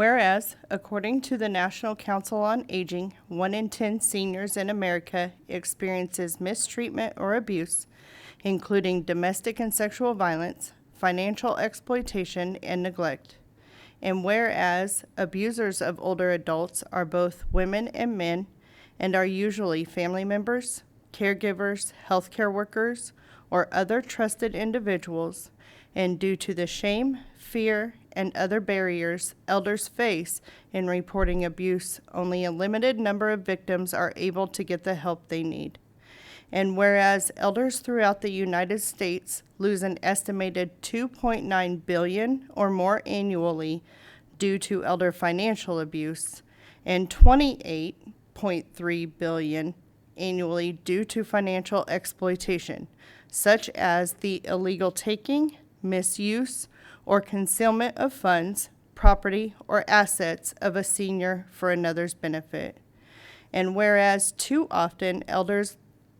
Whereas, according to the National Council on Aging, 1 in 10 seniors in America experiences mistreatment or abuse, including domestic and sexual violence, financial exploitation, and neglect. And whereas abusers of older adults are both women and men and are usually family members, caregivers, healthcare workers, or other trusted individuals, and due to the shame, fear, and other barriers elders face in reporting abuse, only a limited number of victims are able to get the help they need. And whereas elders throughout the United States lose an estimated $2.9 billion or more annually due to elder financial abuse, and $28.3 billion annually due to financial exploitation, such as the illegal taking, misuse, or concealment of funds, property, or assets of a senior for another's benefit. And whereas too often elders'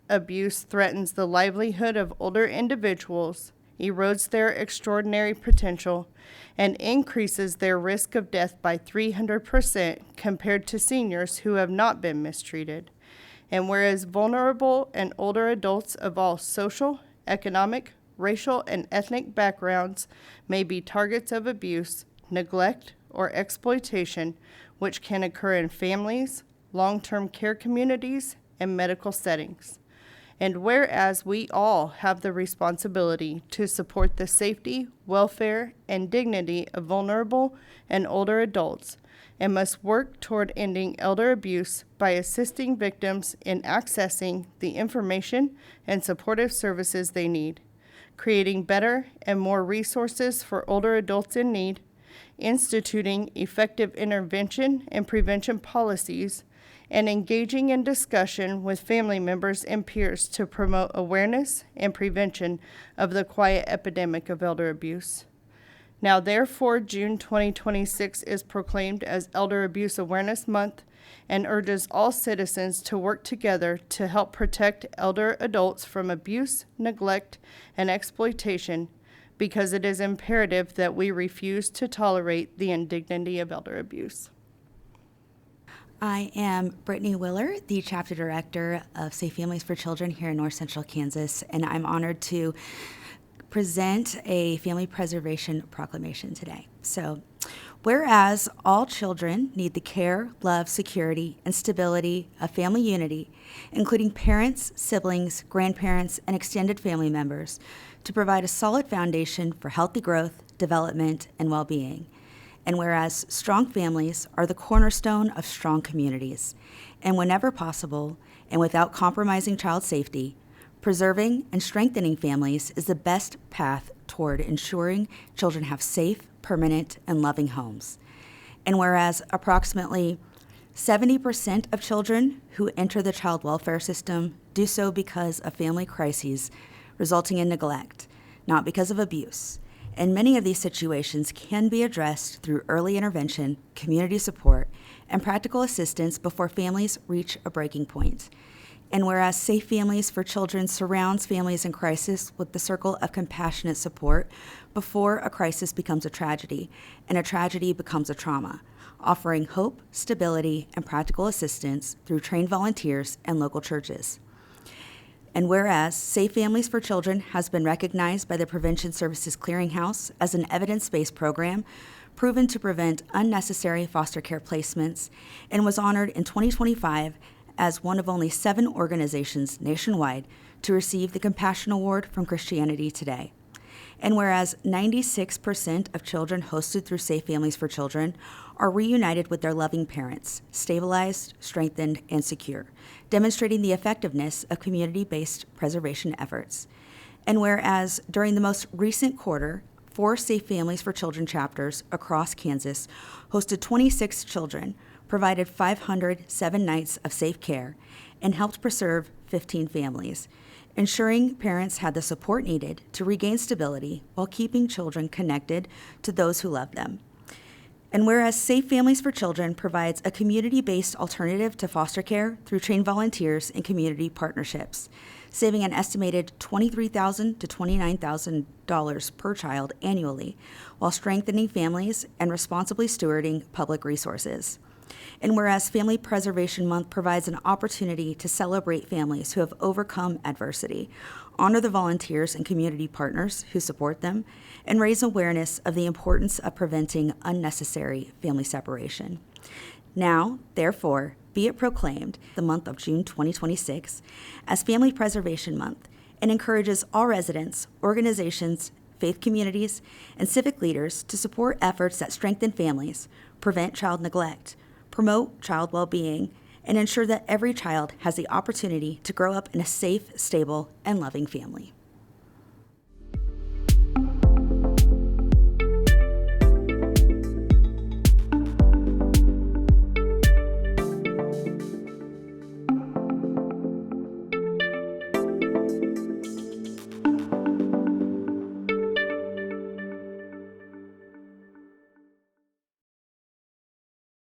abuse threatens the livelihood of older individuals, erodes their extraordinary potential, and increases their risk of death by 300% compared to seniors who have not been mistreated. And whereas vulnerable and older adults of all social, economic, racial, and ethnic backgrounds may be targets of abuse, neglect, or exploitation, which can occur in families, long-term care communities, and medical settings. And whereas we all have the responsibility to support the safety, welfare, and dignity of vulnerable and older adults, and must work toward ending elder abuse by assisting victims in accessing the information and supportive services they need, creating better and more resources for older adults in need, instituting effective intervention and prevention policies, and engaging in discussion with family members and peers to promote awareness and prevention of the quiet epidemic of elder abuse. Now, therefore, June 2026 is proclaimed as Elder Abuse Awareness Month and urges all citizens to work together to help protect elder adults from abuse, neglect, and exploitation, because it is imperative that we refuse to tolerate the indignity of elder abuse. I am Brittany Willer, the Chapter Director of Safe Families for Children here in North Central Kansas, and I'm honored to present a family preservation proclamation today. So, whereas all children need the care, love, security, and stability of family unity, including parents, siblings, grandparents, and extended family members, to provide a solid foundation for healthy growth, development, and well-being. And whereas strong families are the cornerstone of strong communities, and whenever possible, and without compromising child safety, preserving and strengthening families is the best path toward ensuring children have safe, permanent, and loving homes. And whereas approximately 70% of children who enter the child welfare system do so because of family crises resulting in neglect, not because of abuse. And many of these situations can be addressed through early intervention, community support, and practical assistance before families reach a breaking point. And whereas Safe Families for Children surrounds families in crisis with the circle of compassionate support before a crisis becomes a tragedy, and a tragedy becomes a trauma, offering hope, stability, and practical assistance through trained volunteers and local churches. And whereas Safe Families for Children has been recognized by the Prevention Services Clearinghouse as an evidence-based program proven to prevent unnecessary foster care placements, and was honored in 2025 as one of only 7 organizations nationwide to receive the Compassion Award from Christianity Today. And whereas 96% of children hosted through Safe Families for Children are reunited with their loving parents, stabilized, strengthened, and secure, demonstrating the effectiveness of community-based preservation efforts. And whereas during the most recent quarter, 4 Safe Families for Children chapters across Kansas hosted 26 children, provided 507 nights of safe care, and helped preserve 15 families, ensuring parents had the support needed to regain stability while keeping children connected to those who love them. And whereas Safe Families for Children provides a community-based alternative to foster care through trained volunteers and community partnerships, saving an estimated $23,000 to $29,000 per child annually, while strengthening families and responsibly stewarding public resources. And whereas Family Preservation Month provides an opportunity to celebrate families who have overcome adversity, honor the volunteers and community partners who support them, and raise awareness of the importance of preventing unnecessary family separation. Now, therefore, be it proclaimed the month of June 2026 as Family Preservation Month, and encourages all residents, organizations, faith communities, and civic leaders to support efforts that strengthen families, prevent child neglect, promote child well-being, and ensure that every child has the opportunity to grow up in a safe, stable, and loving family.